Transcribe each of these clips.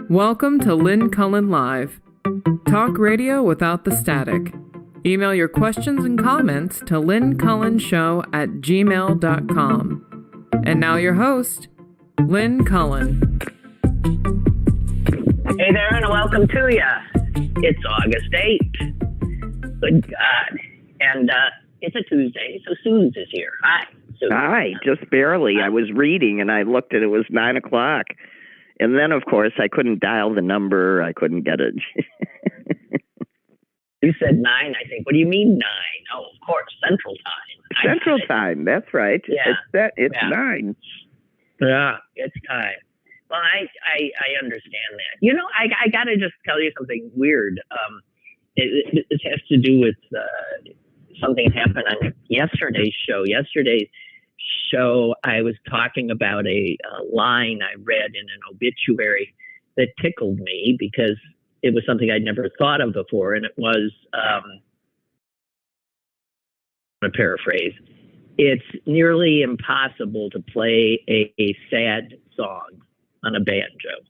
Welcome to Lynn Cullen Live. Talk radio without the static. Email your questions and comments to lynncullenshow@gmail.com. And now your host, Lynn Cullen. Hey there, and welcome to ya. It's August 8th. Good God. And it's a Tuesday, so Suze is here. Hi, Suze. Hi, just barely. I was reading, and I looked and it was 9 o'clock. And then, of course, I couldn't dial the number. I couldn't get it. You said 9, I think. What do you mean 9? Oh, of course, Central Time. Central Time, that's right. Yeah. It's 9. Yeah, it's time. Well, I understand that. You know, I got to just tell you something weird. It has to do with something that happened on yesterday's show. Yesterday's show, I was talking about a line I read in an obituary that tickled me because it was something I'd never thought of before, and it was, I'm going to paraphrase, it's nearly impossible to play a sad song on a banjo.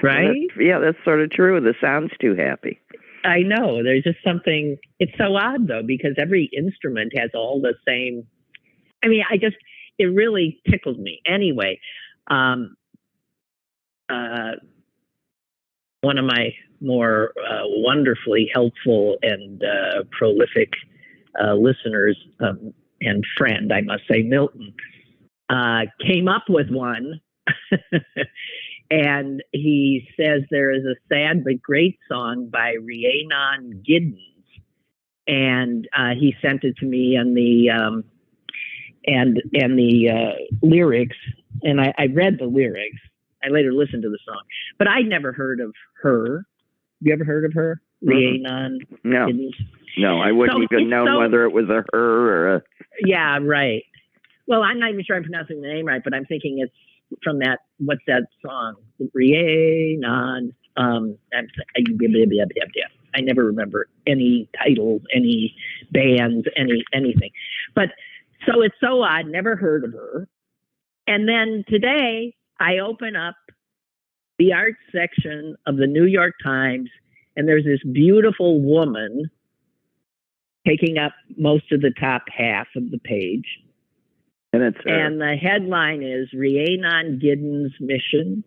Right? That's sort of true. The sound's too happy. I know. There's just something. It's so odd, though, because every instrument has all the same. I mean, it really tickled me. Anyway, one of my more wonderfully helpful and prolific listeners and friend, I must say, Milton, came up with one. And he says there is a sad but great song by Rhiannon Giddens, and he sent it to me and the lyrics, and I read the lyrics. I later listened to the song, but I'd never heard of her. You ever heard of her, Rhiannon Giddens? No, I wouldn't even know whether it was a her or a. Yeah, right. Well, I'm not even sure I'm pronouncing the name right, but I'm thinking it's from that, what's that song? Rhiannon. I never remember any titles, any bands, anything. But so it's so odd, never heard of her. And then today I open up the arts section of the New York Times, and there's this beautiful woman taking up most of the top half of the page. And the headline is Rhiannon Giddens' Mission.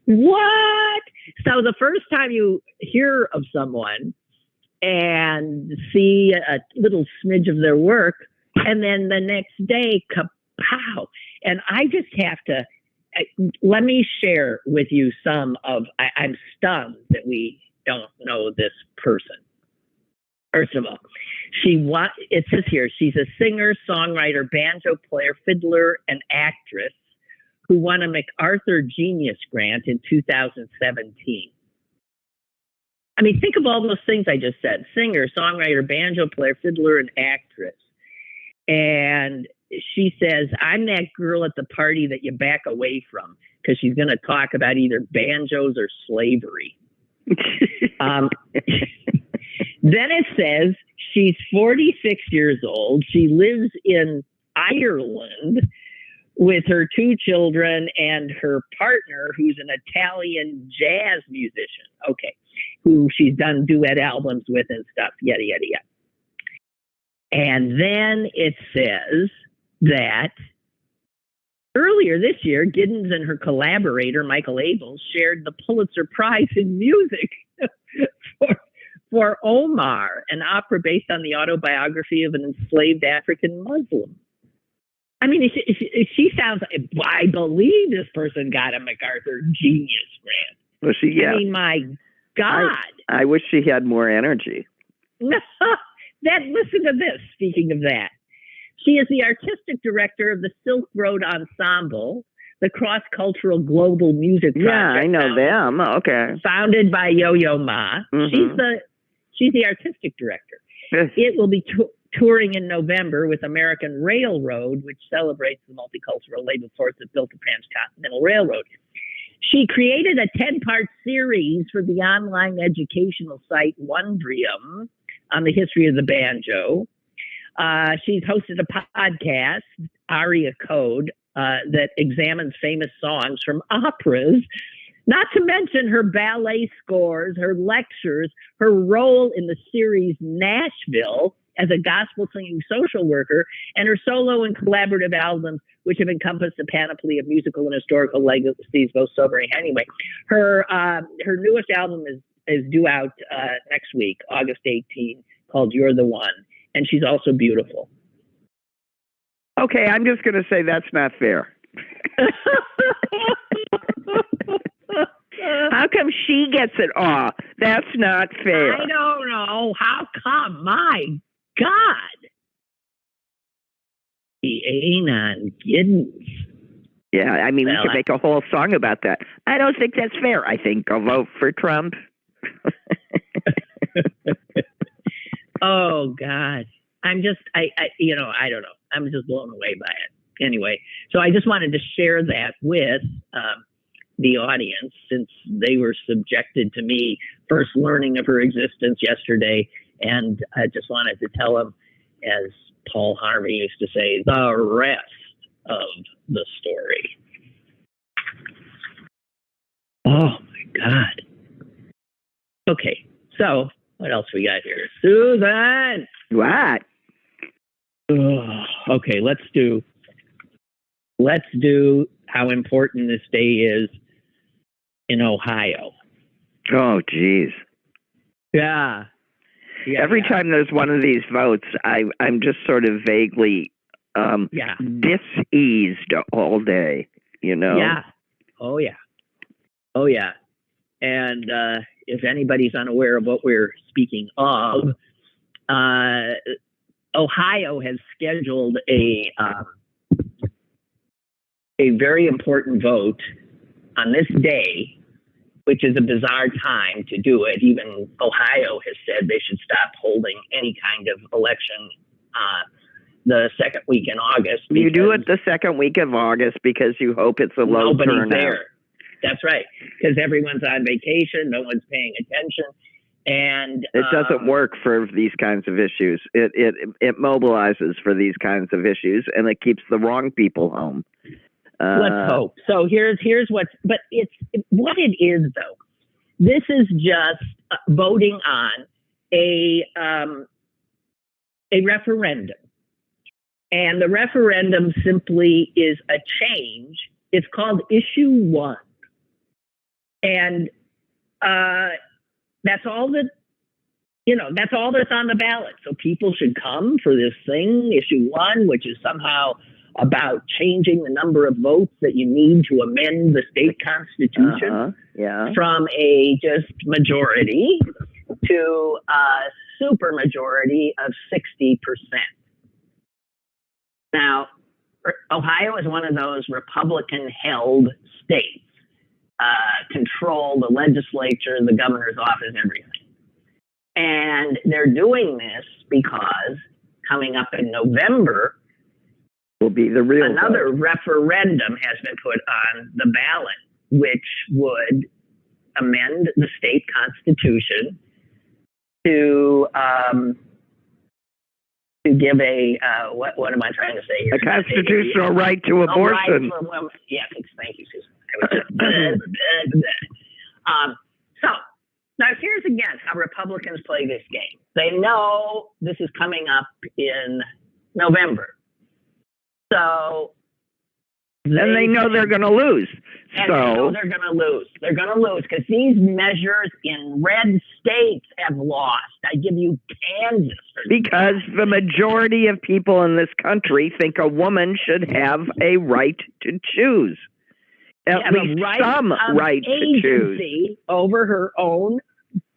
What? So the first time you hear of someone and see a little smidge of their work, and then the next day, kapow. And I just have to, let me share with you some of, I'm stunned that we don't know this person. First of all, it says here, she's a singer, songwriter, banjo player, fiddler, and actress who won a MacArthur Genius Grant in 2017. I mean, think of all those things I just said. Singer, songwriter, banjo player, fiddler, and actress. And she says, I'm that girl at the party that you back away from because she's going to talk about either banjos or slavery. Then it says she's 46 years old. She lives in Ireland with her 2 children and her partner, who's an Italian jazz musician. Okay. Who she's done duet albums with and stuff, yada, yada, yada. And then it says that earlier this year, Giddens and her collaborator, Michael Abel, shared the Pulitzer Prize in Music for Omar, an opera based on the autobiography of an enslaved African Muslim. I mean, she sounds, I believe this person got a MacArthur Genius Grant. Well, I mean, my God. I wish she had more energy. Listen to this, speaking of that. She is the artistic director of the Silk Road Ensemble, the cross-cultural global music project. Yeah, I know them. Okay. Founded by Yo-Yo Ma. Mm-hmm. She's the artistic director. It will be touring in November with American Railroad, which celebrates the multicultural labor force that built the Transcontinental Railroad. She created a 10-part series for the online educational site Wondrium on the history of the banjo. She's hosted a podcast, Aria Code, that examines famous songs from operas, not to mention her ballet scores, her lectures, her role in the series Nashville as a gospel singing social worker, and her solo and collaborative albums, which have encompassed a panoply of musical and historical legacies, both sobering. Anyway, her newest album is due out next week, August 18th, called You're the One. And she's also beautiful. Okay, I'm just going to say that's not fair. How come she gets it all? That's not fair. I don't know. How come? My God. Rhiannon Giddens. Yeah, I mean, we could make a whole song about that. I don't think that's fair. I think I'll vote for Trump. Oh, God. I'm just, I don't know. I'm just blown away by it. Anyway, so I just wanted to share that with the audience, since they were subjected to me first learning of her existence yesterday. And I just wanted to tell them, as Paul Harvey used to say, the rest of the story. Oh, my God. Okay, so what else we got here? Susan! What? Okay, let's do how important this day is in Ohio. Oh, geez. Yeah. Every time there's one of these votes, I'm just sort of vaguely diseased all day, you know? Yeah. Oh, yeah. Oh, yeah. And if anybody's unaware of what we're speaking of, Ohio has scheduled a very important vote on this day, which is a bizarre time to do it. Even Ohio has said they should stop holding any kind of election the second week in August. You do it the second week of August because you hope it's a low turnout. There. That's right, because everyone's on vacation, no one's paying attention. And it doesn't work for these kinds of issues. It mobilizes for these kinds of issues, and it keeps the wrong people home. Let's hope. So here's but what it is though. This is just voting on a referendum, and the referendum simply is a change. It's called Issue 1, and that's all that's all that's on the ballot. So people should come for this thing, Issue 1, which is somehow about changing the number of votes that you need to amend the state constitution from a just majority to a super majority of 60%. Now, Ohio is one of those Republican-held states, control the legislature, the governor's office, everything. And they're doing this because coming up in November will be the real another vote. Referendum has been put on the ballot, which would amend the state constitution to give a what am I trying to say here? A constitutional right to abortion. Yes, thank you, Susan. So now here's again how Republicans play this game. They know this is coming up in November. So they know they're going to lose. And they know they're going to lose. They're going to lose because these measures in red states have lost. I give you Kansas. Because the majority of people in this country think a woman should have a right to choose. At least some right to choose over her own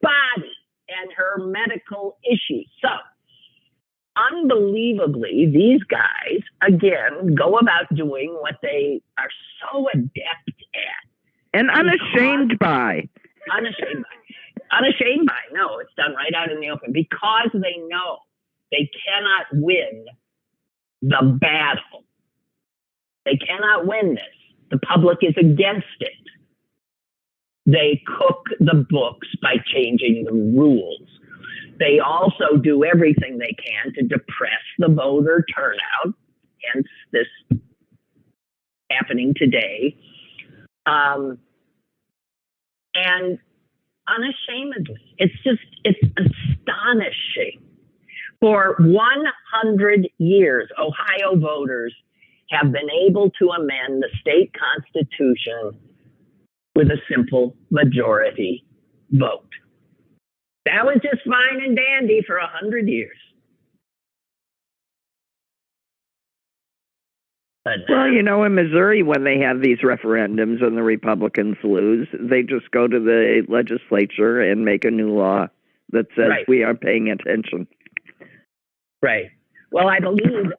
body and her medical issues. So, unbelievably, these guys, again, go about doing what they are so adept at. And unashamed by. Unashamed by. No, it's done right out in the open. Because they know they cannot win the battle. They cannot win this. The public is against it. They cook the books by changing the rules. They also do everything they can to depress the voter turnout, hence this happening today. And unashamedly, it's astonishing. For 100 years, Ohio voters have been able to amend the state constitution with a simple majority vote. That was just fine and dandy for 100 years. Well, in Missouri, when they have these referendums and the Republicans lose, they just go to the legislature and make a new law that says we are paying attention. Right. Well, I believe,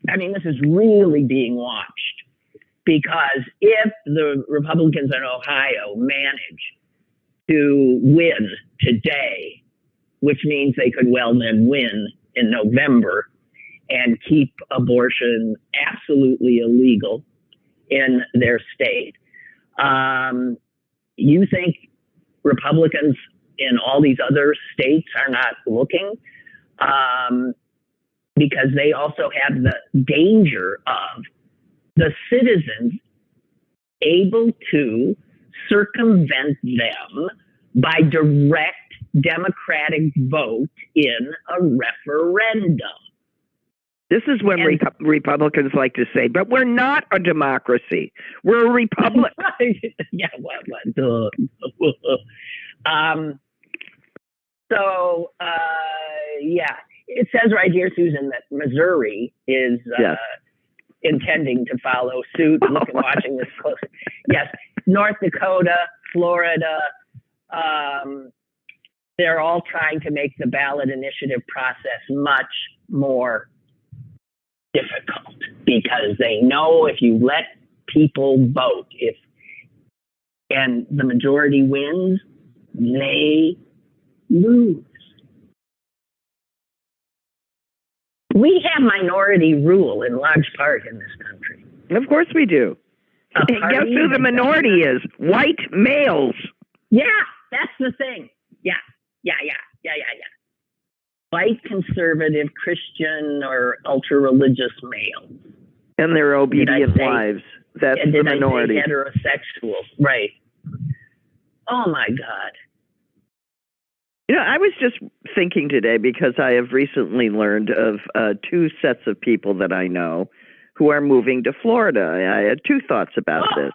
this is really being watched, because if the Republicans in Ohio manage to win today, which means they could well then win in November and keep abortion absolutely illegal in their state, you think Republicans in all these other states are not looking? Because they also have the danger of the citizens able to circumvent them by direct democratic vote in a referendum. This is when Republicans like to say, but we're not a democracy. We're a republic. Yeah, it says right here, Susan, that Missouri is intending to follow suit. Watching this closely. Yes, North Dakota, Florida, they're all trying to make the ballot initiative process much more difficult, because they know if you let people vote, and the majority wins, they lose. We have minority rule in large part in this country. Of course we do. And guess who the minority is? White males. Yeah, that's the thing. Yeah. White, conservative, Christian, or ultra-religious males. And their obedient wives. That's the minority. Heterosexual, right. Oh, my God. I was just thinking today, because I have recently learned of two sets of people that I know who are moving to Florida. I had two thoughts about this.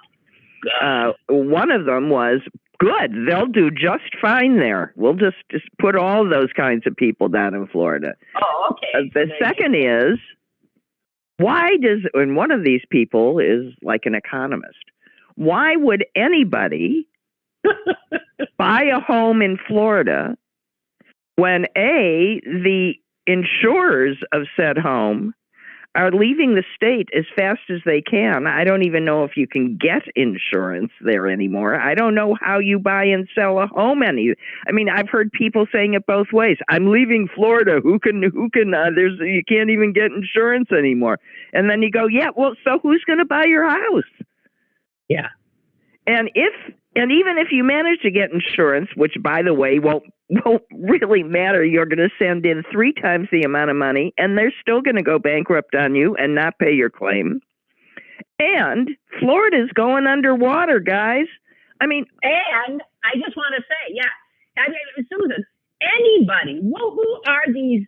One of them was, good, they'll do just fine there. We'll just put all those kinds of people down in Florida. Oh, okay. The second is, and one of these people is like an economist, why would anybody buy a home in Florida when the insurers of said home are leaving the state as fast as they can? I don't even know if you can get insurance there anymore. I don't know how you buy and sell a home I've heard people saying it both ways. I'm leaving Florida. You can't even get insurance anymore. And then you go, so who's going to buy your house? Yeah. And even if you manage to get insurance, which, by the way, won't really matter, you're going to send in 3 times the amount of money, and they're still going to go bankrupt on you and not pay your claim. And Florida's going underwater, guys. And I just want to say, Susan, anybody, who are these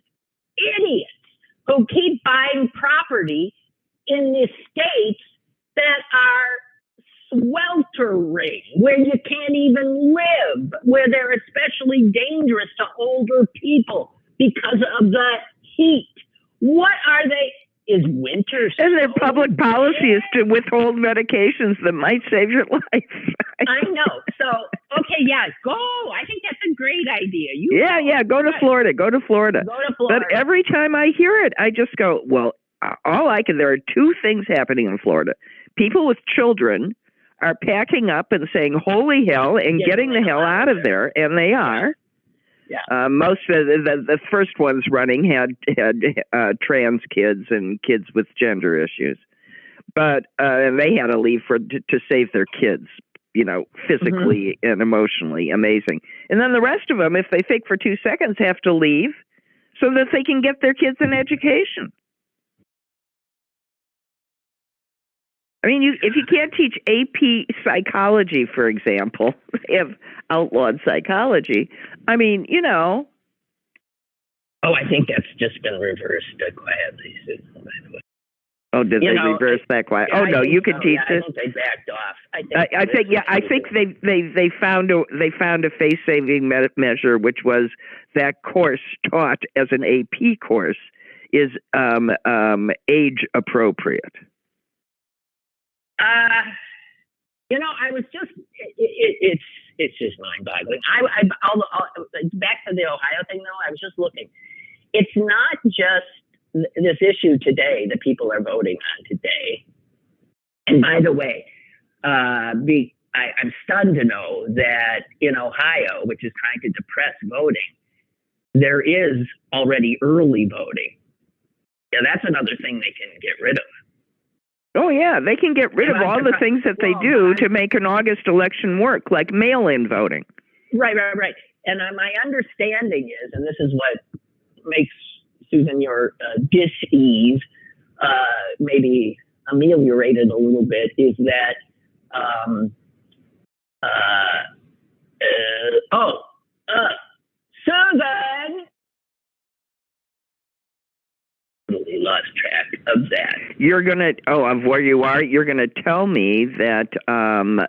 idiots who keep buying property in the states that are sweltering, where you can't even live, where they're especially dangerous to older people because of the heat? What are they? Is winter so And their public policy is to withhold medications that might save your life. I know. So, go. I think that's a great idea. Go to Florida. Go to Florida. But every time I hear it, I just go, well, there are 2 things happening in Florida. People with children are packing up and saying, holy hell, and getting the hell out of there. And they are. Yeah. Most of the first ones running had trans kids and kids with gender issues. But they had to leave to save their kids, physically and emotionally. Amazing. And then the rest of them, if they think for 2 seconds, have to leave so that they can get their kids an education. I mean, if you can't teach AP psychology, for example, they have outlawed psychology. I mean, Oh, I think that's just been reversed quietly, Susan, by the way. Oh, did they reverse that quiet? Oh no, you can teach this. I think they backed off. I think they found a face-saving measure, which was that course taught as an AP course is age appropriate. I was just it's just mind-boggling. Back to the Ohio thing, though. I was just looking. It's not just this issue today that people are voting on today. And by the way, I'm stunned to know that in Ohio, which is trying to depress voting, there is already early voting. Yeah, that's another thing they can get rid of. Oh, yeah, they can get rid of all the things that they do to make an August election work, like mail-in voting. Right. And my understanding is, and this is what makes, Susan, your dis-ease maybe ameliorated a little bit, is that, Susan! Totally lost track of that. You're gonna of where you are. You're gonna tell me that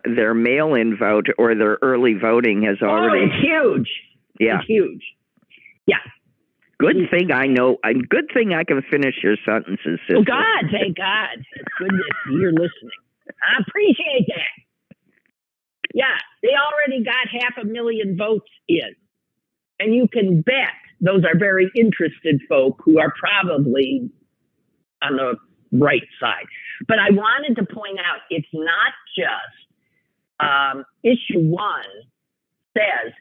their mail-in vote or their early voting has already. Oh, it's huge. Yeah, it's huge. Yeah. Good thing I know. Good thing I can finish your sentences, sister. Oh God, thank God. Goodness, you're listening. I appreciate that. Yeah, they already got 500,000 votes in, and you can bet those are very interested folk who are probably on the right side. But I wanted to point out, it's not just issue 1 says,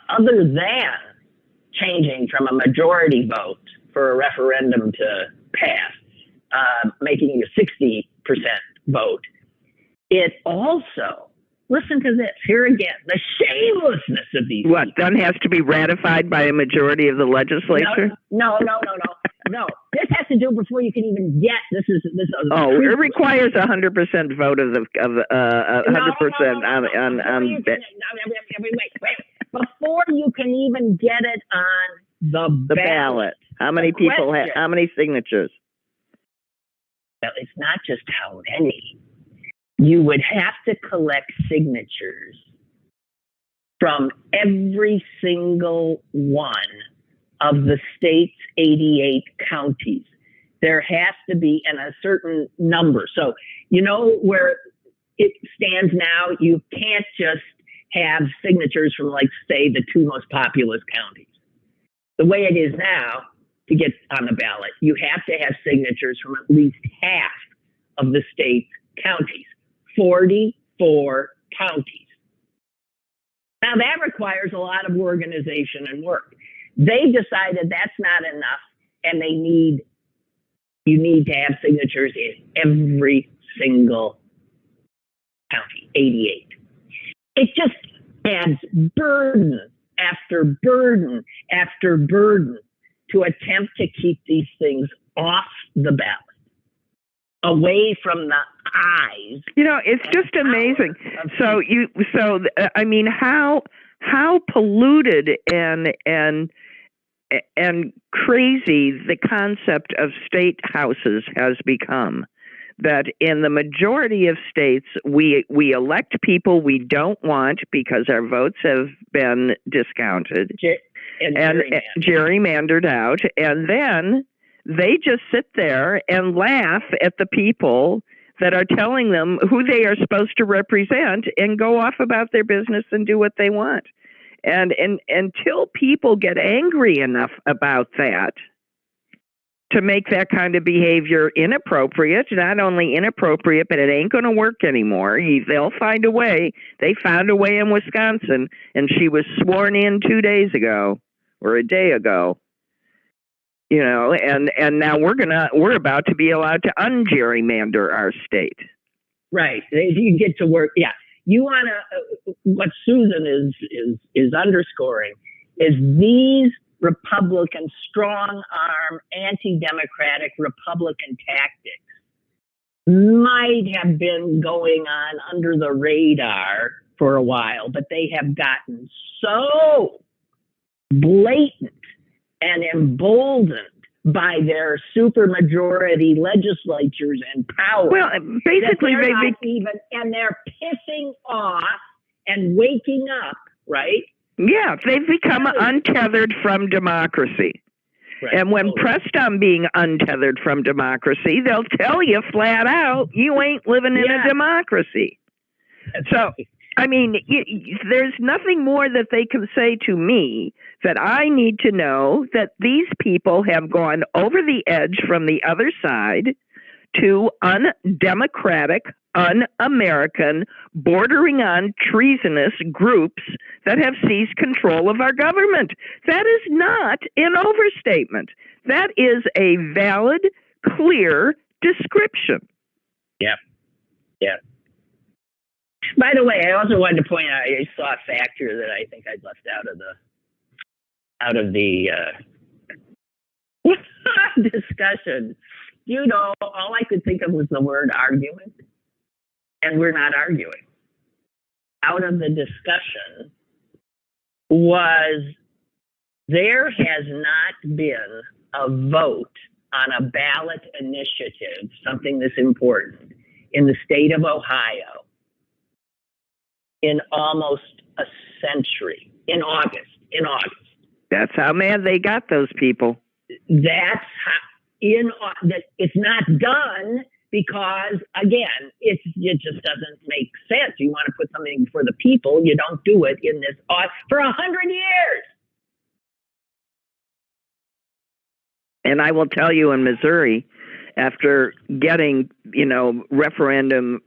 other than changing from a majority vote for a referendum to pass, making a 60% vote, it also, listen to this, here again, the shamelessness of these What, people. then has to be ratified by a majority of the legislature? No. This has to do before you can even get, this is it requires 100% vote of 100% on wait. Before you can even get it on the ballot. How many people have, how many signatures? Well, it's not just how many. You would have to collect signatures from every single one of the state's 88 counties. There has to be a certain number. So, where it stands now, you can't just have signatures from, like, say, the 2 most populous counties. The way it is now, to get on the ballot, you have to have signatures from at least half of the state's counties. 44 counties. Now that requires a lot of organization and work. They decided that's not enough, and you need to have signatures in every single county, 88. It just adds burden after burden after burden to attempt to keep these things off the ballot, away from the eyes. It's just amazing. I mean, how polluted and crazy the concept of state houses has become. That in the majority of states, we elect people we don't want because our votes have been discounted and gerrymandered out, and then they just sit there and laugh at the people that are telling them who they are supposed to represent and go off about their business and do what they want. And until people get angry enough about that to make that kind of behavior inappropriate, not only inappropriate, but it ain't going to work anymore. They'll find a way. They found a way in Wisconsin, and she was sworn in 2 days ago or a day ago. And now we're about to be allowed to ungerrymander our state. Right. You get to work. Yeah. You want to, what Susan is underscoring is these Republican strong arm, anti-democratic Republican tactics might have been going on under the radar for a while, but they have gotten so blatant and emboldened by their supermajority legislatures and power. Well, basically, they're pissing off and waking up, right? Yeah, they've become untethered from democracy. Right. And when pressed on being untethered from democracy, they'll tell you flat out, you ain't living in a democracy. So, I mean, there's nothing more that they can say to me that I need to know that these people have gone over the edge from the other side to undemocratic, un-American, bordering on treasonous groups that have seized control of our government. That is not an overstatement. That is a valid, clear description. Yeah. Yeah. By the way, I also wanted to point out, I saw a factor that I think I'd left out of the discussion. You know, all I could think of was the word argument, and we're not arguing. Out of the discussion was there has not been a vote on a ballot initiative, something that's important, in the state of Ohio in almost a century, in August. That's how mad they got those people. That's how, that it's not done because, again, it just doesn't make sense. You want to put something for the people, you don't do it in this for 100 years. And I will tell you, in Missouri, after getting, referendum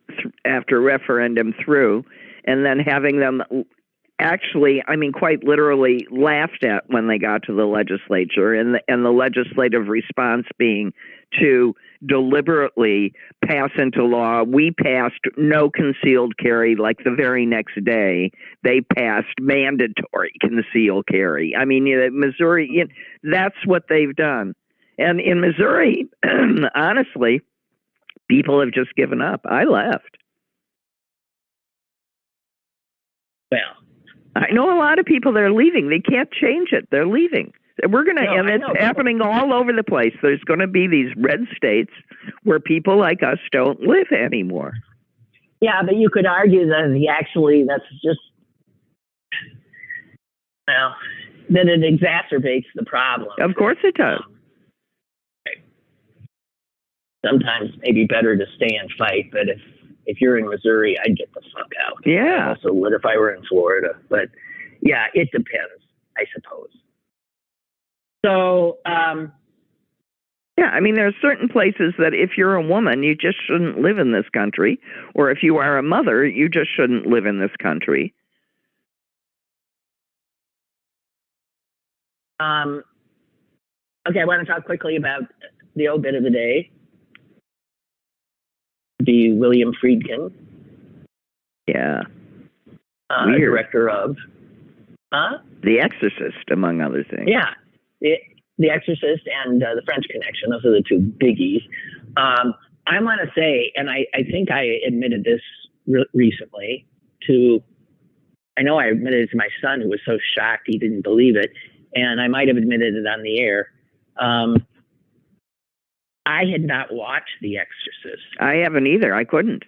after referendum through, and then having them actually, quite literally laughed at when they got to the legislature, and the legislative response being to deliberately pass into law. We passed no concealed carry, like the very next day they passed mandatory concealed carry. Missouri, that's what they've done. And in Missouri, honestly, people have just given up. I left. Well, I know a lot of people that are leaving. They can't change it. They're leaving. We're going to, and it's happening all over the place. There's going to be these red states where people like us don't live anymore. Yeah, but you could argue that that's just, that it exacerbates the problem. Of course it does. Sometimes maybe better to stay and fight, but if you're in Missouri, I'd get the fuck out. Yeah. I also would if I were in Florida. But yeah, it depends, I suppose. So, there are certain places that if you're a woman, you just shouldn't live in this country. Or if you are a mother, you just shouldn't live in this country. Okay, I want to talk quickly about the obit of the day. The William Friedkin. Yeah. Director of The Exorcist, among other things. Yeah. The Exorcist and The French Connection. Those are the two biggies. I want to say, and I think I admitted this recently I know I admitted it to my son, who was so shocked he didn't believe it, and I might have admitted it on the air. I had not watched The Exorcist. I haven't either. I couldn't.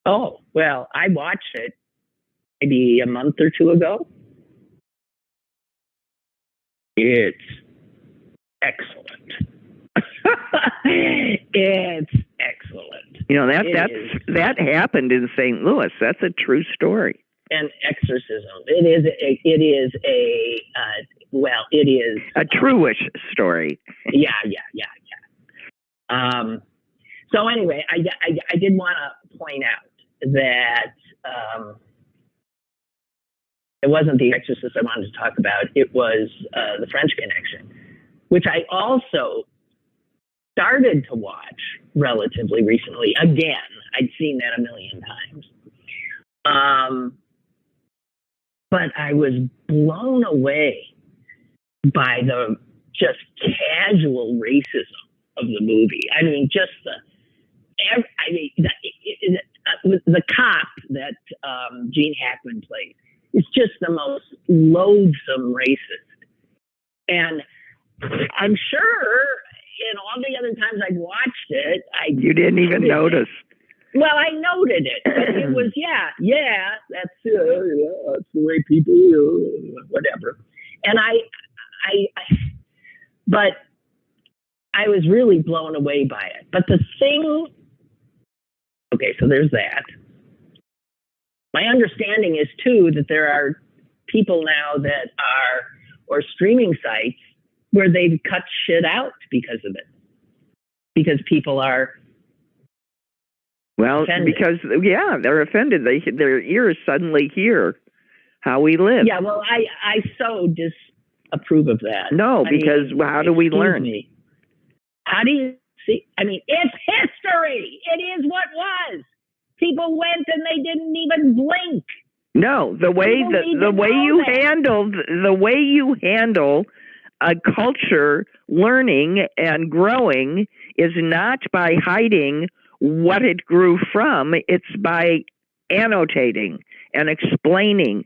Oh, well, I watched it maybe a month or two ago. It's excellent. It's excellent. That happened in St. Louis. That's a true story. An exorcism. It is a truish story. Yeah. So anyway, I did want to point out that it wasn't The Exorcist I wanted to talk about. It was The French Connection, which I also started to watch relatively recently. Again, I'd seen that a million times. But I was blown away by the just casual racism of the movie. Just the the cop that Gene Hackman plays is just the most loathsome racist. And I'm sure in all the other times I've watched it, you didn't even notice. Well, I noted it. But it was, that's the way people, whatever. And but I was really blown away by it. But the thing, okay, so there's that. My understanding is, too, that there are people now that are, or streaming sites, where they've cut shit out because of it. Because people are offended. Because, they're offended. Their ears suddenly hear how we live. Yeah, well, I so disapprove of that. No, because how do we learn? How do you see? I mean, it's history. It is what was. People went and they didn't even blink. No, the way you handle a culture learning and growing is not by hiding what it grew from. It's by annotating and explaining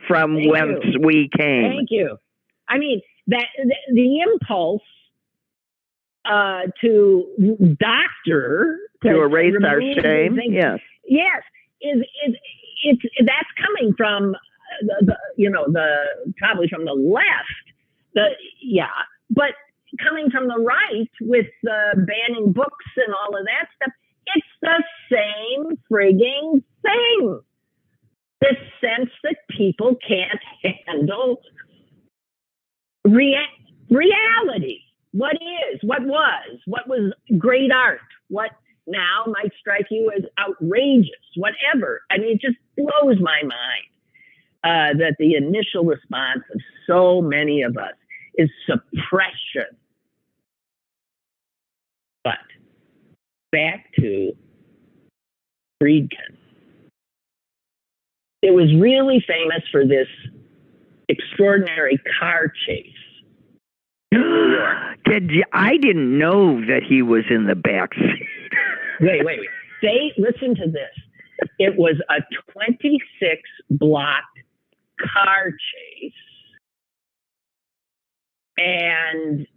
from whence we came. Thank you. I mean, that the impulse to doctor to erase our shame. Yes, is that's coming from probably from the left. But coming from the right with banning books and all of that stuff, it's the same frigging thing. The sense that people can't handle reality. What is, what was great art, what now might strike you as outrageous, whatever. I mean, it just blows my mind that the initial response of so many of us is suppression. But back to Friedkin. It was really famous for this extraordinary car chase. I didn't know that he was in the back seat. Wait. Listen to this. It was a 26-block car chase. And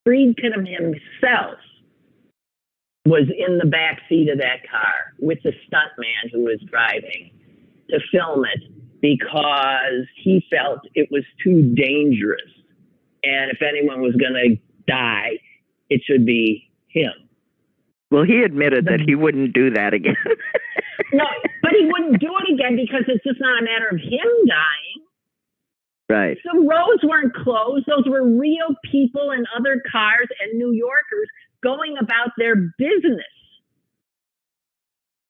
Friedkin himself was in the back seat of that car with the stuntman who was driving to film it because he felt it was too dangerous. And if anyone was going to die, it should be him. Well, he admitted that he wouldn't do that again. No, but he wouldn't do it again because it's just not a matter of him dying. Right. The roads weren't closed. Those were real people and other cars and New Yorkers going about their business.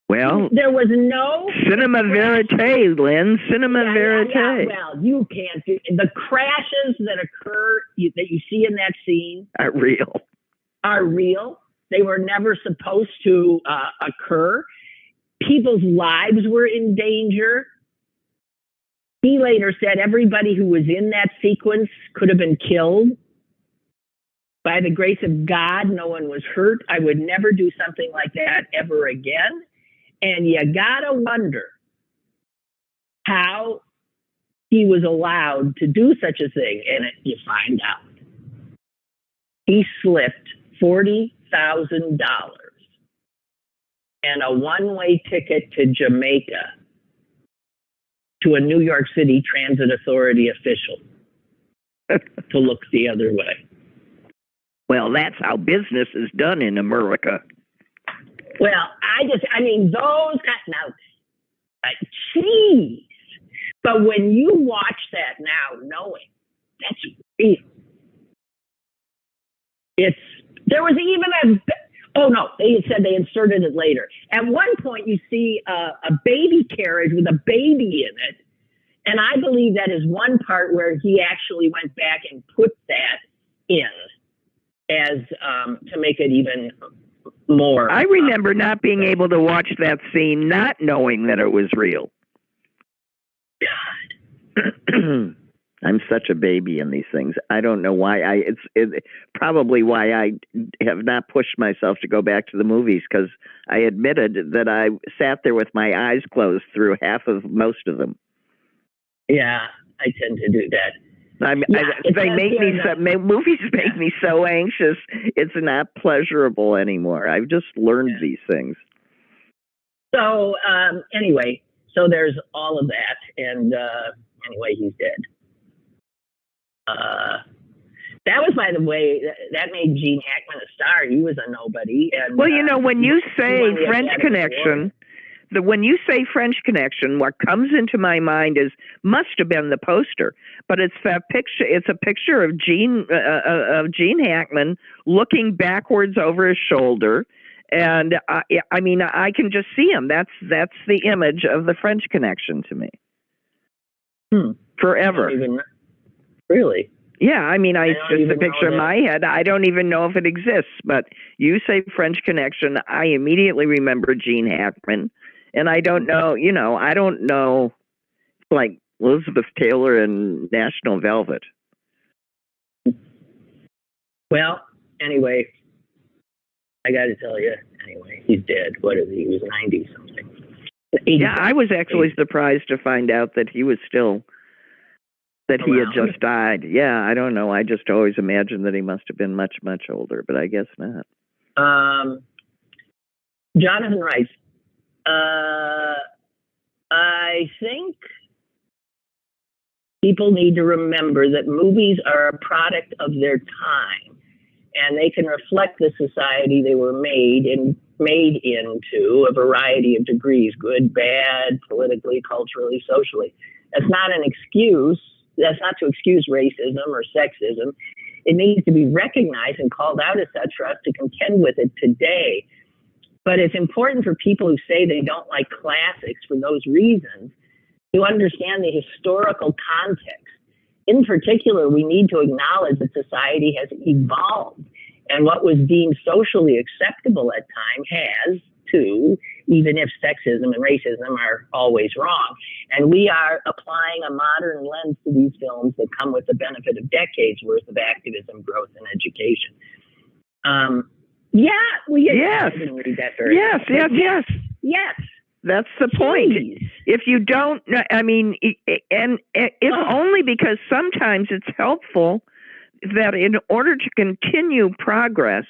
Well, there was no cinema verite, Lynn. Cinema verite. Yeah, well, you can't do the crashes that occur that you see in that scene are real. They were never supposed to occur. People's lives were in danger. He later said everybody who was in that sequence could have been killed. By the grace of God, no one was hurt. I would never do something like that ever again. And you gotta wonder how he was allowed to do such a thing. And you find out. He slipped $40,000 and a one-way ticket to Jamaica to a New York City Transit Authority official to look the other way. Well, that's how business is done in America. Well, those guys, now, geez. But when you watch that now, knowing that's real, there was even they said they inserted it later. At one point, you see a baby carriage with a baby in it. And I believe that is one part where he actually went back and put that in as to make it even more. I remember not being able to watch that scene, not knowing that it was real. God. I'm such a baby in these things. I don't know why. It's probably why I have not pushed myself to go back to the movies, because I admitted that I sat there with my eyes closed through most of them. Yeah, I tend to do that. Movies make me so anxious. It's not pleasurable anymore. I've just learned these things. So anyway, so there's all of that, and anyway, he's dead. That was, by the way, that made Gene Hackman a star. He was a nobody. And, well, when you say French Connection, when you say French Connection, what comes into my mind must have been the poster, but it's that picture. It's a picture of Gene Hackman looking backwards over his shoulder, and I can just see him. That's the image of the French Connection to me. Forever. Really? Yeah, it's just a picture in my head. I don't even know if it exists, but you say French Connection, I immediately remember Gene Hackman. And I don't know, I don't know, like Elizabeth Taylor and National Velvet. Well, anyway, I got to tell you, he's dead. What is he? He was 90-something. Yeah, I was actually surprised to find out that he was still... that he had just died. Yeah, I don't know. I just always imagined that he must have been much, much older, but I guess not. Jonathan Rice. I think people need to remember that movies are a product of their time, and they can reflect the society they were made into a variety of degrees, good, bad, politically, culturally, socially. That's not an excuse. That's not to excuse racism or sexism. It needs to be recognized and called out as such for us to contend with it today. But it's important for people who say they don't like classics for those reasons to understand the historical context. In particular, we need to acknowledge that society has evolved, and what was deemed socially acceptable at time has too, even if sexism and racism are always wrong. And we are applying a modern lens to these films that come with the benefit of decades worth of activism, growth, and education. Yes. That's the point. If you don't, it's only because sometimes it's helpful that in order to continue progress,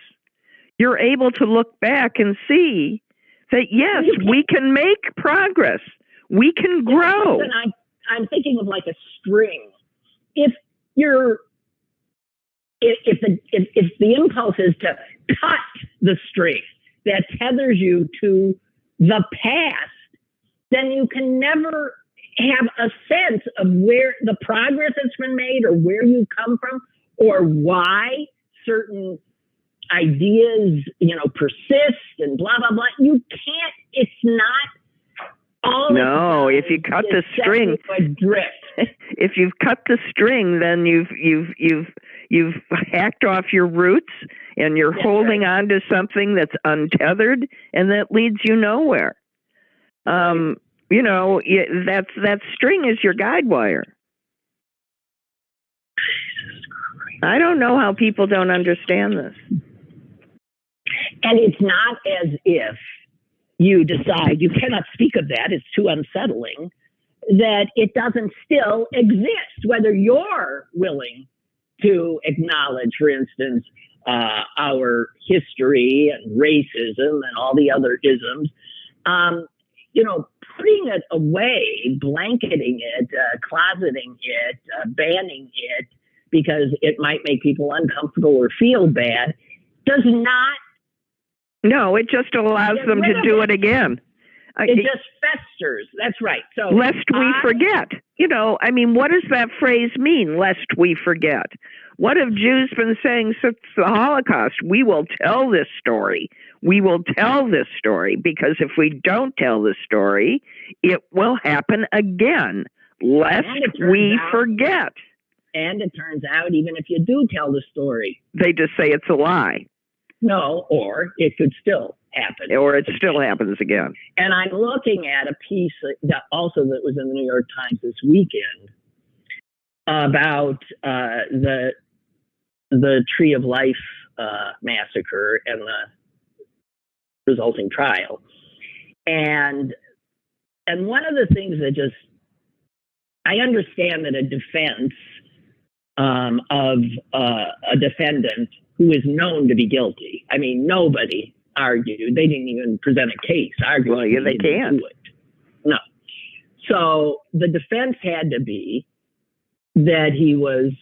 you're able to look back and see that, yes, we can make progress. We can grow. I'm thinking of like a string. If the impulse is to cut the string that tethers you to the past, then you can never have a sense of where the progress that's been made or where you come from or why certain ideas, persist and blah, blah, blah. You can't, it's not all. No, if you cut the string, if you've cut the string, then you've hacked off your roots and you're holding on to something that's untethered and that leads you nowhere. That string is your guide wire. I don't know how people don't understand this. And it's not as if you decide you cannot speak of that, it's too unsettling, that it doesn't still exist, whether you're willing to acknowledge, for instance, our history and racism and all the other isms, putting it away, blanketing it, closeting it, banning it, because it might make people uncomfortable or feel bad, does not. No, it just allows them to do it again. It just festers. That's right. So lest we forget. What does that phrase mean, lest we forget? What have Jews been saying since the Holocaust? We will tell this story. We will tell this story, because if we don't tell this story, it will happen again, lest we forget. And it turns out, even if you do tell the story, they just say it's a lie. No, or it could still happen. Or it still happens again. And I'm looking at a piece that was in the New York Times this weekend about the Tree of Life massacre and the resulting trial. And one of the things that just, I understand that a defense of a defendant who is known to be guilty, I mean, nobody argued, they didn't even present a case arguing. Well, yeah, they can't. No. So the defense had to be that he was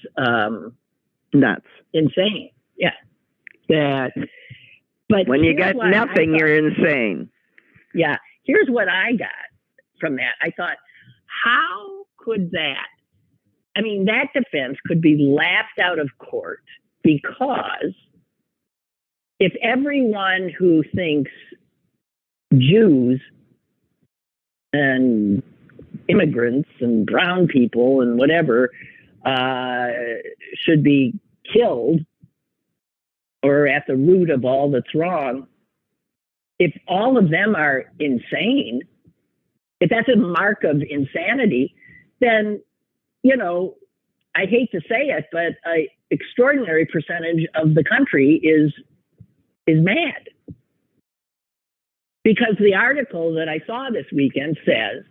nuts, insane. Yeah. But when you got nothing, you're insane. Yeah. Here's what I got from that. I thought, how could that? I mean, that defense could be laughed out of court, because if everyone who thinks Jews and immigrants and brown people and whatever should be killed or at the root of all that's wrong, if all of them are insane, if that's a mark of insanity, then, you know, I hate to say it, but an extraordinary percentage of the country is mad. Because the article that I saw this weekend says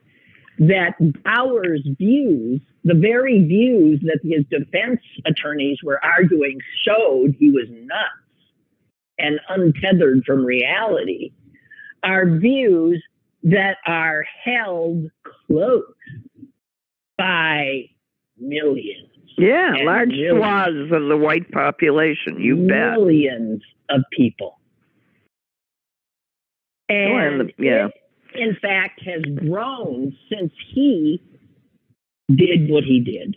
that Bauer's views, the very views that his defense attorneys were arguing, showed he was nuts and untethered from reality, are views that are held close by millions. Yeah, large swaths of the white population, you bet. Millions of people. And it, in fact, has grown since he did what he did.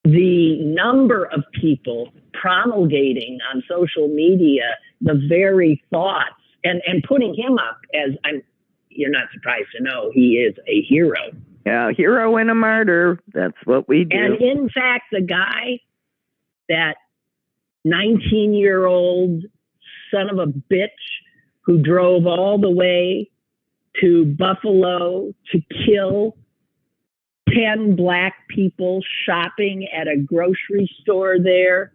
The number of people promulgating on social media the very thoughts and putting him up as, you're not surprised to know, he is a hero. Yeah, hero and a martyr. That's what we do. And in fact, the guy, that 19-year-old son of a bitch who drove all the way to Buffalo to kill 10 black people shopping at a grocery store there.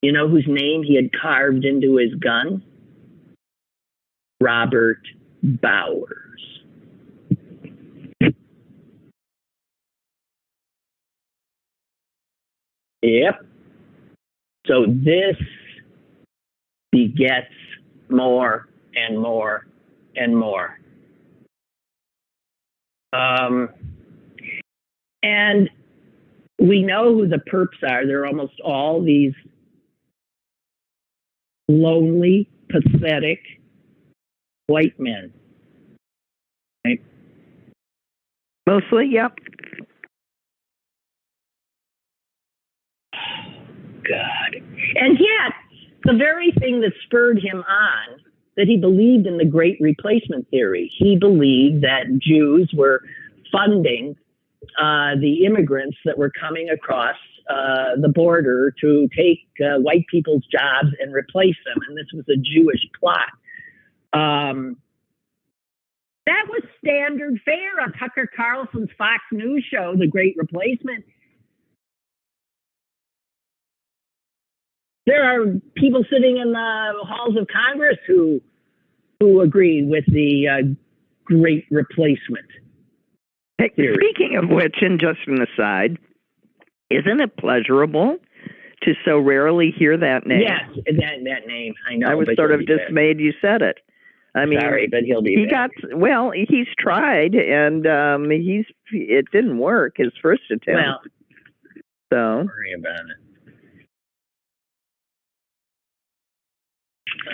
You know whose name he had carved into his gun? Robert Bowers. Yep. So this begets more and more and more. And we know who the perps are. They're almost all these lonely, pathetic white men. Right? Mostly, yep. God. And yet, the very thing that spurred him on, that he believed in the Great Replacement Theory. He believed that Jews were funding the immigrants that were coming across the border to take white people's jobs and replace them. And this was a Jewish plot. That was standard fare on Tucker Carlson's Fox News show, The Great Replacement. There are people sitting in the halls of Congress who agree with the Great Replacement theory. Speaking of which, and just an aside, isn't it pleasurable to so rarely hear that name? Yes, that name. I know. I was sort of dismayed you said it. I mean, sorry, but he'll be back. He's tried, and it didn't work, his first attempt. Well, so don't worry about it.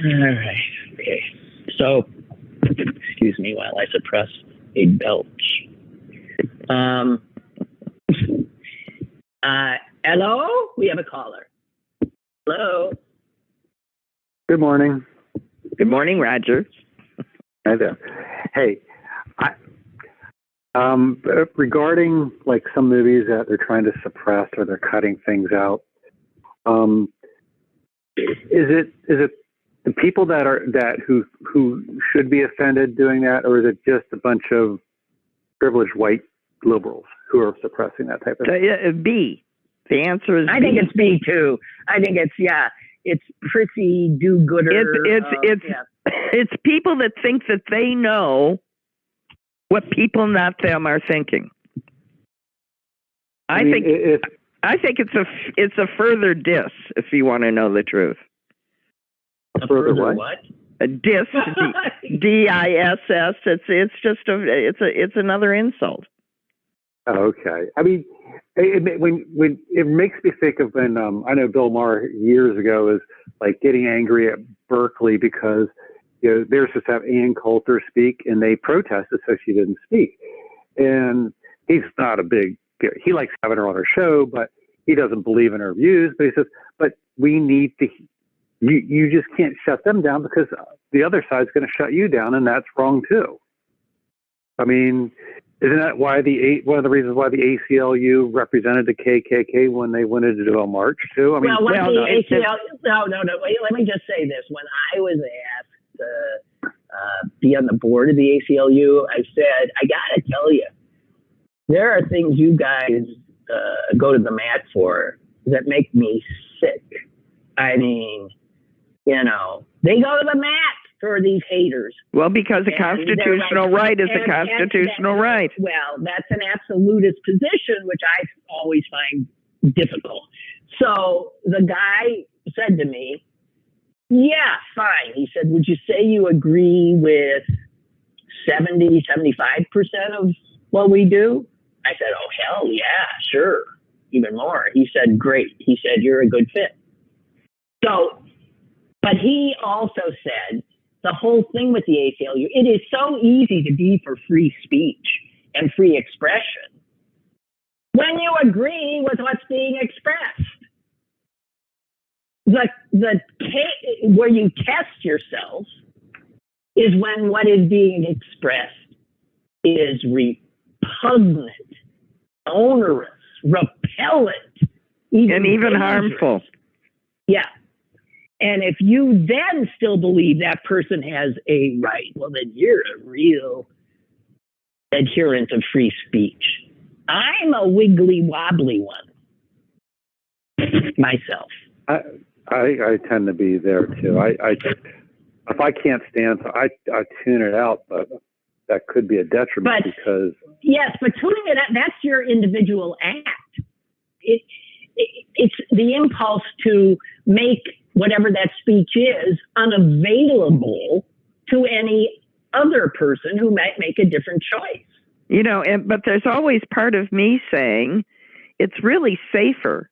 All right. Okay. So, excuse me while I suppress a belch. Hello? We have a caller. Hello? Good morning. Good morning, Roger. Hi there. Hey, regarding like some movies that they're trying to suppress or they're cutting things out, is it the people who should be offended doing that, or is it just a bunch of privileged white liberals who are suppressing that type of thing. B. The answer is I think it's B too. I think it's prissy do-gooder. It's people that think that they know what people not them are thinking. I think it's a further diss, if you want to know the truth. A further what? A diss, D-I-S-S. It's just it's another insult. Okay. I mean, when it makes me think of when I know Bill Maher years ago is like getting angry at Berkeley because they're supposed to have Ann Coulter speak and they protested so she didn't speak. And he's not a big. He likes having her on her show, but he doesn't believe in her views. But he says, "But we need to. You just can't shut them down because the other side's going to shut you down, and that's wrong too." I mean, isn't that why one of the reasons why the ACLU represented the KKK when they wanted to do a march too? I mean, no. Wait, let me just say this: when I was asked to be on the board of the ACLU, I said, "I got to tell you, there are things you guys go to the mat for that make me sick. I mean, they go to the mat for these haters." Well, because a constitutional right is a constitutional right. Well, that's an absolutist position, which I always find difficult. So the guy said to me, "Yeah, fine." He said, "Would you say you agree with 75% of what we do?" I said, "Oh, hell yeah, sure, even more." He said, "Great." He said, "You're a good fit." So, but he also said the whole thing with the ACLU, it is so easy to be for free speech and free expression when you agree with what's being expressed. Where you test yourself is when what is being expressed is repugnant, onerous, repellent, even harmful. Yeah. And if you then still believe that person has a right, well, then you're a real adherent of free speech. I'm a wiggly wobbly one myself. I tend to be there too. If I can't stand, I tune it out, but that could be a detriment because. Yes, but tuning it out, that's your individual act. It's the impulse to make whatever that speech is unavailable to any other person who might make a different choice. But there's always part of me saying it's really safer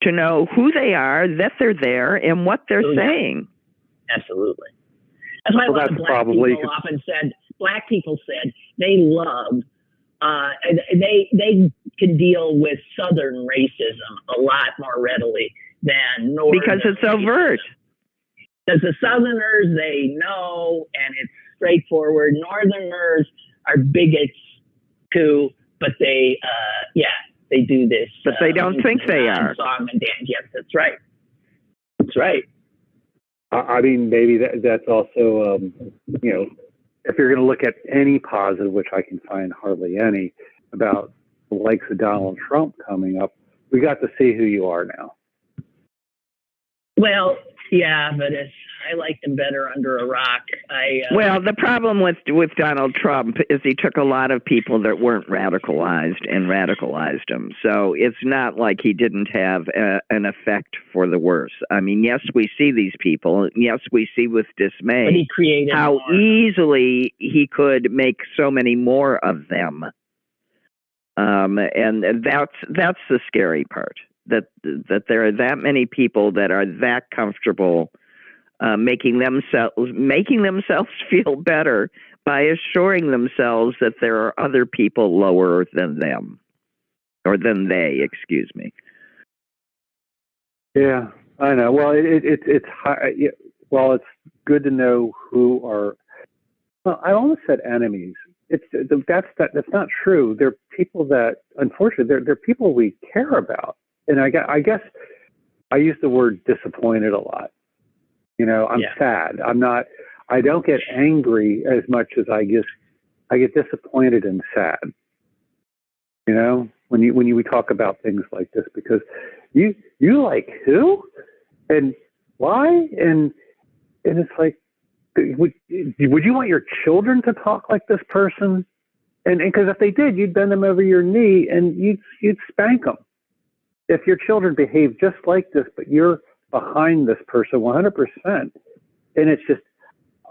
to know who they are, that they're there, and what they're saying. Absolutely. That's why a lot of black people said they love, they can deal with Southern racism a lot more readily than Northern. Because it's overt. Because the Southerners, they know, and it's straightforward. Northerners are bigots too, but they do this. But they don't think they are. Song and dance. Yes, that's right. That's right. I mean, maybe that's also, if you're going to look at any positive, which I can find hardly any, about the likes of Donald Trump coming up, we got to see who you are now. Well, yeah, but I liked him better under a rock. Well, the problem with Donald Trump is he took a lot of people that weren't radicalized and radicalized them. So it's not like he didn't have an effect for the worse. I mean, yes, we see these people. Yes, we see with dismay but he created how more. Easily he could make so many more of them. And that's the scary part. That there are that many people that are that comfortable making themselves feel better by assuring themselves that there are other people lower than them, or than they, excuse me. Yeah, I know. Well, it's good to know who are. Well, I almost said enemies. That's not true. They're people that, unfortunately, they're people we care about. And I guess I use the word disappointed a lot. I'm sad. I don't get angry as much as I I get disappointed and sad. You know, when we talk about things like this, because you like who and why, and it's like, would you want your children to talk like this person? And because if they did, you'd bend them over your knee and you'd spank them. If your children behave just like this, but you're behind this person 100%, and it's just,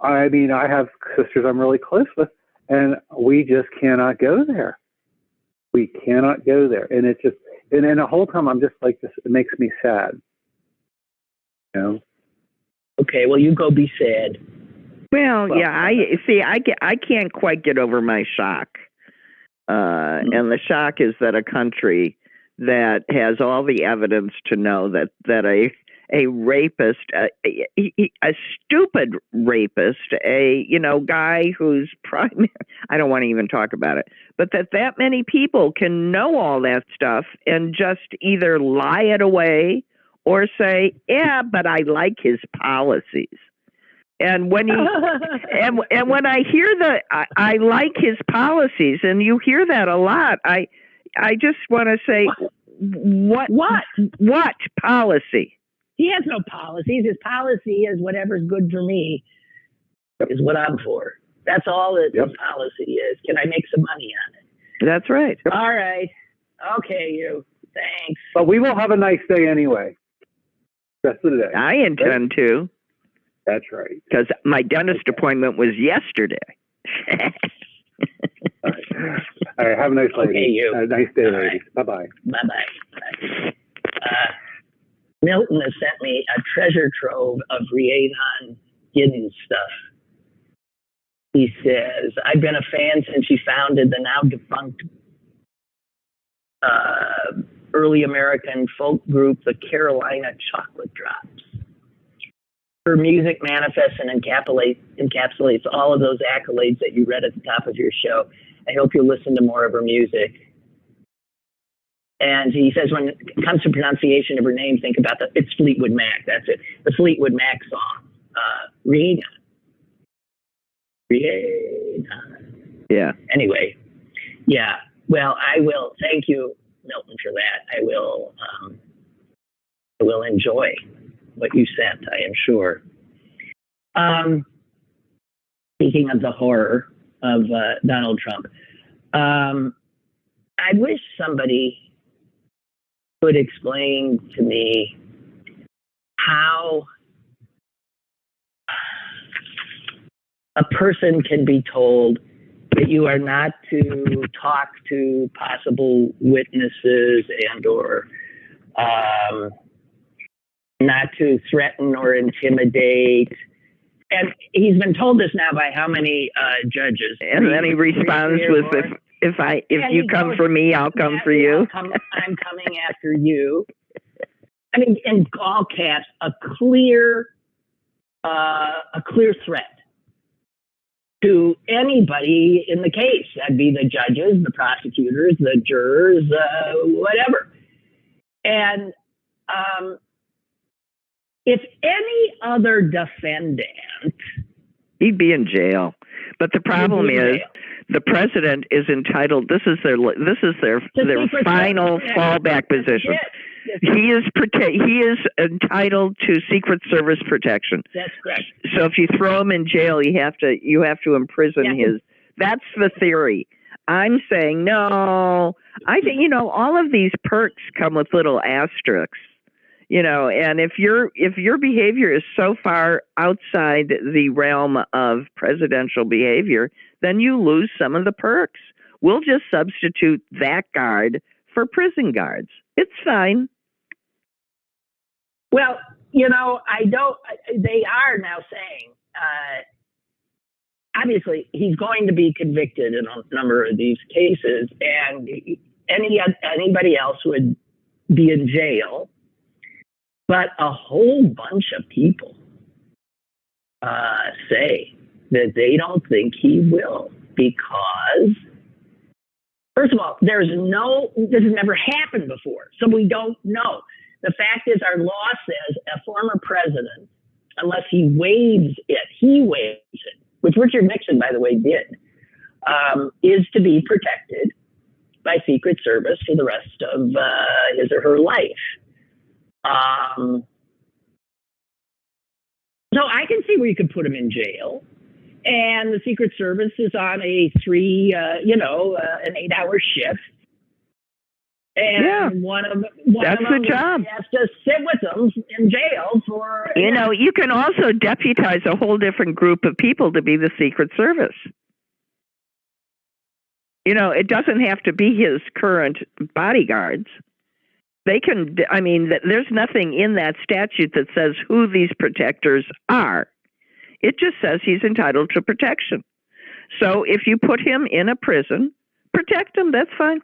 I mean, I have sisters I'm really close with, and we just cannot go there. We cannot go there. And it's just, and the whole time I'm just like this, it makes me sad. You know? Okay, well, you go be sad. Well, yeah, I can't quite get over my shock. And the shock is that a country that has all the evidence to know that a rapist, a stupid rapist, a guy who's I don't want to even talk about it, but that many people can know all that stuff and just either lie it away or say, yeah, but I like his policies. And when and when I hear I like his policies, and you hear that a lot, I just want to say, what policy? He has no policies. His policy is whatever's good for me is what I'm for. That's all his policy is. Can I make some money on it? That's right. All right. Okay, you. Thanks. But we will have a nice day anyway. Rest of the day. I intend to. That's right. Because my dentist appointment was yesterday. All right. Have a nice day. Okay, you. Nice day, all ladies. Right. Bye-bye. Bye-bye. Milton has sent me a treasure trove of Rhiannon Giddens stuff. He says, I've been a fan since she founded the now defunct early American folk group, the Carolina Chocolate Drops. Her music manifests and encapsulates all of those accolades that you read at the top of your show. I hope you'll listen to more of her music. And he says, when it comes to pronunciation of her name, think about it's Fleetwood Mac. That's it. The Fleetwood Mac song. Rhiannon. Yeah. Anyway, yeah. Well, I will. Thank you, Milton, for that. I will enjoy what you sent, I am sure. Speaking of the horror of Donald Trump, I wish somebody could explain to me how a person can be told that you are not to talk to possible witnesses and or not to threaten or intimidate. And he's been told this now by how many judges? And then he responds with, if you come for me, I'll come for you. I'm coming after you. I mean, in all caps, a clear threat to anybody in the case. That'd be the judges, the prosecutors, the jurors, whatever. And if any other defendant, he'd be in jail. But the problem is, the president is entitled. This is their final fallback position. He is entitled to Secret Service protection. That's correct. So if you throw him in jail, you have to imprison his. That's the theory. I'm saying no. I think all of these perks come with little asterisks. And if your behavior is so far outside the realm of presidential behavior, then you lose some of the perks. We'll just substitute that guard for prison guards. It's fine. Well, I don't. They are now saying, obviously, he's going to be convicted in a number of these cases, and anybody else would be in jail. But a whole bunch of people say that they don't think he will because, first of all, this has never happened before, so we don't know. The fact is, our law says a former president, unless he waives it, which Richard Nixon, by the way, did, is to be protected by Secret Service for the rest of his or her life. So I can see where you could put him in jail, and the Secret Service is on a an 8-hour shift. And one of them that's the job. Has to sit with them in jail for. You can also deputize a whole different group of people to be the Secret Service. It doesn't have to be his current bodyguards. They can. There's nothing in that statute that says who these protectors are. It just says he's entitled to protection. So if you put him in a prison, protect him. That's fine.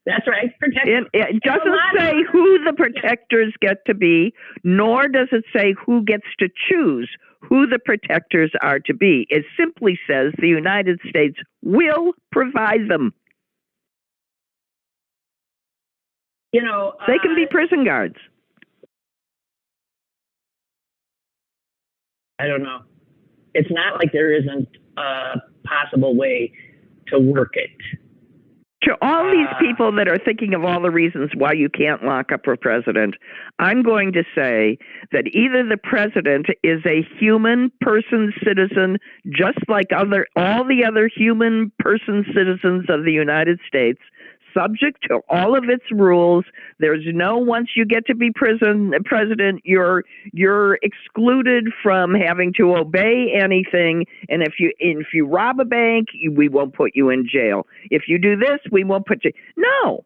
That's right. Protect him. It doesn't say who the protectors get to be, nor does it say who gets to choose who the protectors are to be. It simply says the United States will provide them. They can be prison guards. I don't know. It's not like there isn't a possible way to work it. To all these people that are thinking of all the reasons why you can't lock up a president, I'm going to say that either the president is a human person citizen, just like all the other human person citizens of the United States, subject to all of its rules. There's no, once you get to be president, you're excluded from having to obey anything. And if you rob a bank, we won't put you in jail. If you do this, we won't put you. No,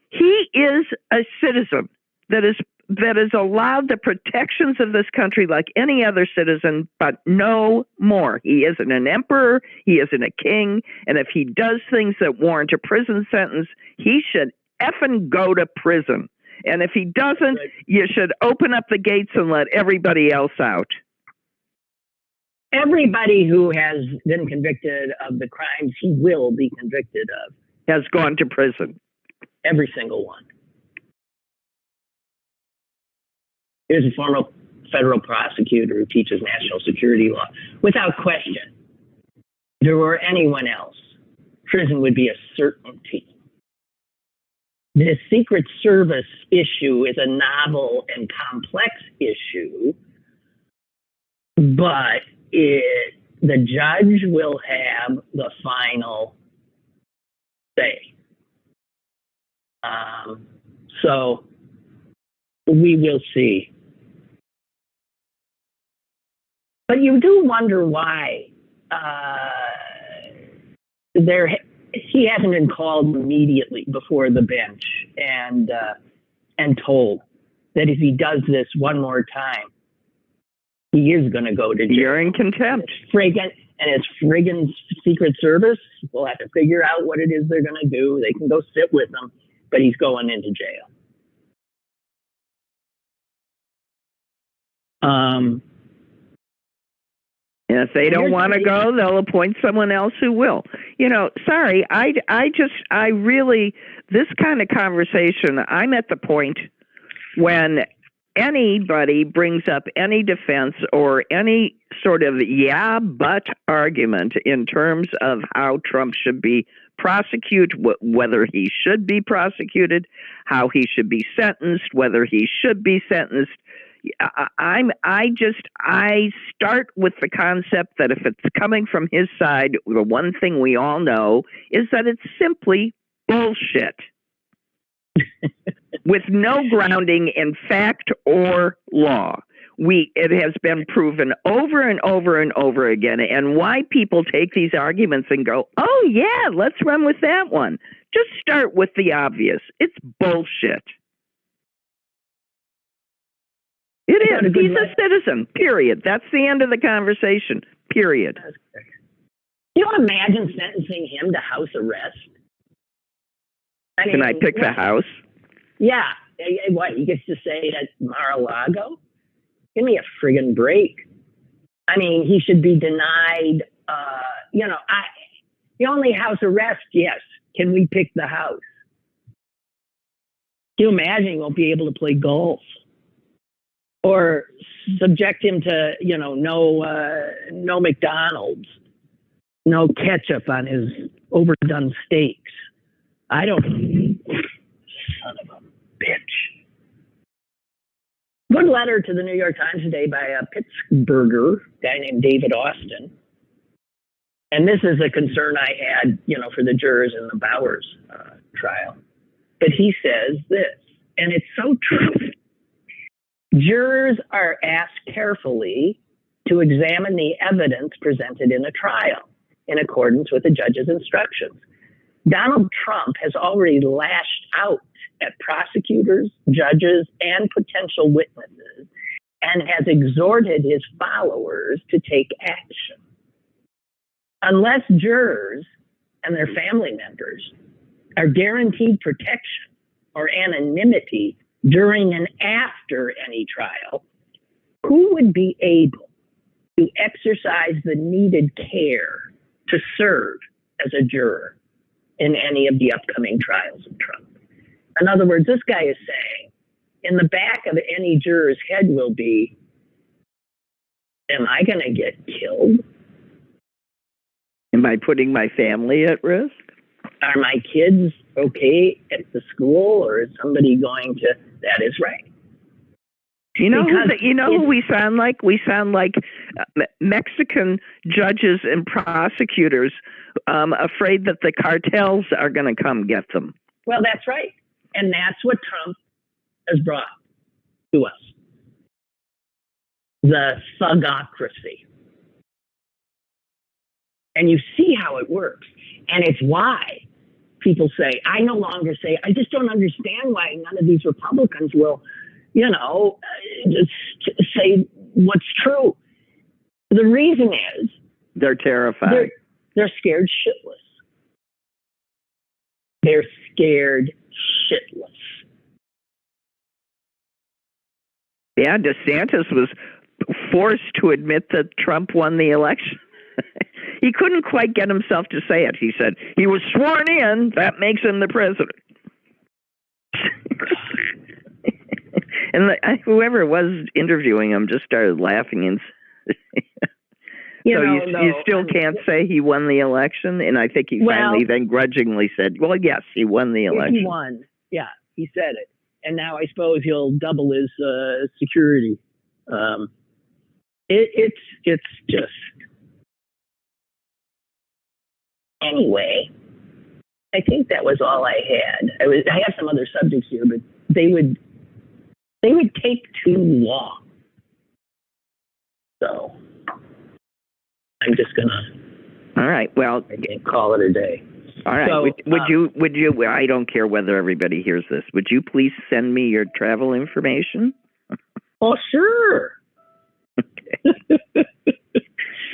he is a citizen that is allowed the protections of this country like any other citizen, but no more. He isn't an emperor. He isn't a king. And if he does things that warrant a prison sentence, he should effing go to prison. And if he doesn't, you should open up the gates and let everybody else out. Everybody who has been convicted of the crimes he will be convicted of has gone to prison. Every single one. Here's a former federal prosecutor who teaches national security law. Without question, if there were anyone else, prison would be a certainty. This Secret Service issue is a novel and complex issue, but the judge will have the final say. So we will see. But you do wonder why he hasn't been called immediately before the bench and told that if he does this one more time, he is going to go to jail. You're in contempt. It's friggin' Secret Service. We'll have to figure out what it is they're going to do. They can go sit with him, but he's going into jail. And if they don't want to go, they'll appoint someone else who will. Sorry, I really, this kind of conversation, I'm at the point when anybody brings up any defense or any sort of but argument in terms of how Trump should be prosecuted, whether he should be prosecuted, how he should be sentenced, whether he should be sentenced. I start with the concept that if it's coming from his side, the one thing we all know is that it's simply bullshit with no grounding in fact or law. It has been proven over and over and over again. And why people take these arguments and go, oh yeah, let's run with that one. Just start with the obvious. It's bullshit. It is. He's a citizen, period. That's the end of the conversation, period. Can you imagine sentencing him to house arrest? Can I pick the house? Yeah. What, he gets to stay at Mar-a-Lago? Give me a friggin' break. He should be denied, the only house arrest, yes. Can we pick the house? Can you imagine he won't be able to play golf? Or subject him to, no McDonald's. no ketchup on his overdone steaks. I don't. Son of a bitch. Good letter to the New York Times today by a Pittsburgher guy named David Austin. And this is a concern I had, for the jurors in the Bowers trial. But he says this, and it's so true. Jurors are asked carefully to examine the evidence presented in a trial in accordance with the judge's instructions. Donald Trump has already lashed out at prosecutors, judges, and potential witnesses, and has exhorted his followers to take action. Unless jurors and their family members are guaranteed protection or anonymity during and after any trial, who would be able to exercise the needed care to serve as a juror in any of the upcoming trials of Trump? In other words, this guy is saying, in the back of any juror's head will be, am I going to get killed? Am I putting my family at risk? Are my kids okay at the school, or is somebody going to? That is right. You know who we sound like? We sound like Mexican judges and prosecutors afraid that the cartels are going to come get them. Well, that's right. And that's what Trump has brought to us. The thugocracy. And you see how it works. And it's why people say, I no longer say, I just don't understand why none of these Republicans will, just say what's true. The reason is they're terrified. They're scared shitless. They're scared shitless. Yeah, DeSantis was forced to admit that Trump won the election. He couldn't quite get himself to say it. He said, he was sworn in, that makes him the president. And whoever was interviewing him just started laughing. And you still can't say he won the election? And I think he finally then grudgingly said, well, yes, he won the election. He won. Yeah, he said it. And now I suppose he'll double his security. It's just... Anyway, I think that was all I had. I have some other subjects here, but they would take too long. So I'm just gonna. All right. Well, call it a day. All right. So, would you? I don't care whether everybody hears this. Would you please send me your travel information? Oh, sure. Okay.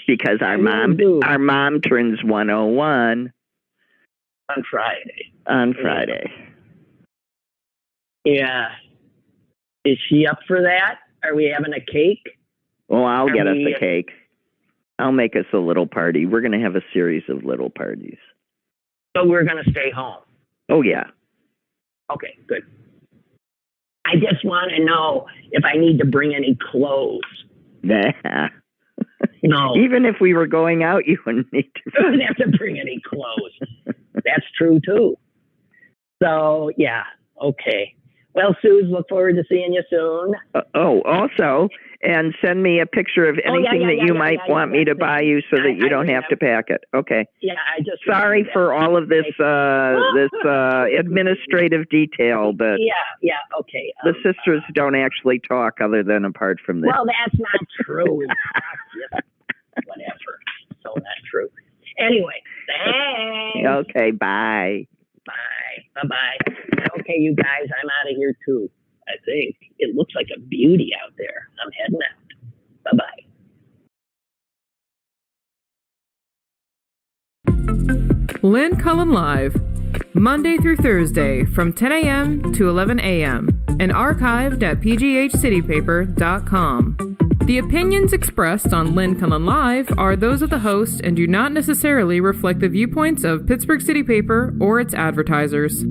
Because our mom turns 101 on Friday. Yeah. Is she up for that? Are we having a cake? Well, I'll get us a cake. I'll make us a little party. We're going to have a series of little parties. So we're going to stay home? Oh, yeah. Okay, good. I just want to know if I need to bring any clothes. Nah. No. Even if we were going out, you wouldn't need to. I wouldn't have to bring any clothes. That's true, too. So, yeah. Okay. Well, Suze, look forward to seeing you soon. Also, and send me a picture of anything that you might want me to buy you so that you don't have to pack it. Okay. Yeah, I just... Sorry for all of this administrative detail, but... Yeah, okay. The sisters don't actually talk other than apart from this. Well, that's not true. Whatever. So not true. Anyway, thanks. Okay, bye. Bye. Bye-bye. Okay, you guys, I'm out of here, too. I think it looks like a beauty out there. I'm heading out. Bye-bye. Lynn Cullen Live, Monday through Thursday from 10 a.m. to 11 a.m. and archived at pghcitypaper.com. The opinions expressed on Lynn Cullen Live are those of the host and do not necessarily reflect the viewpoints of Pittsburgh City Paper or its advertisers.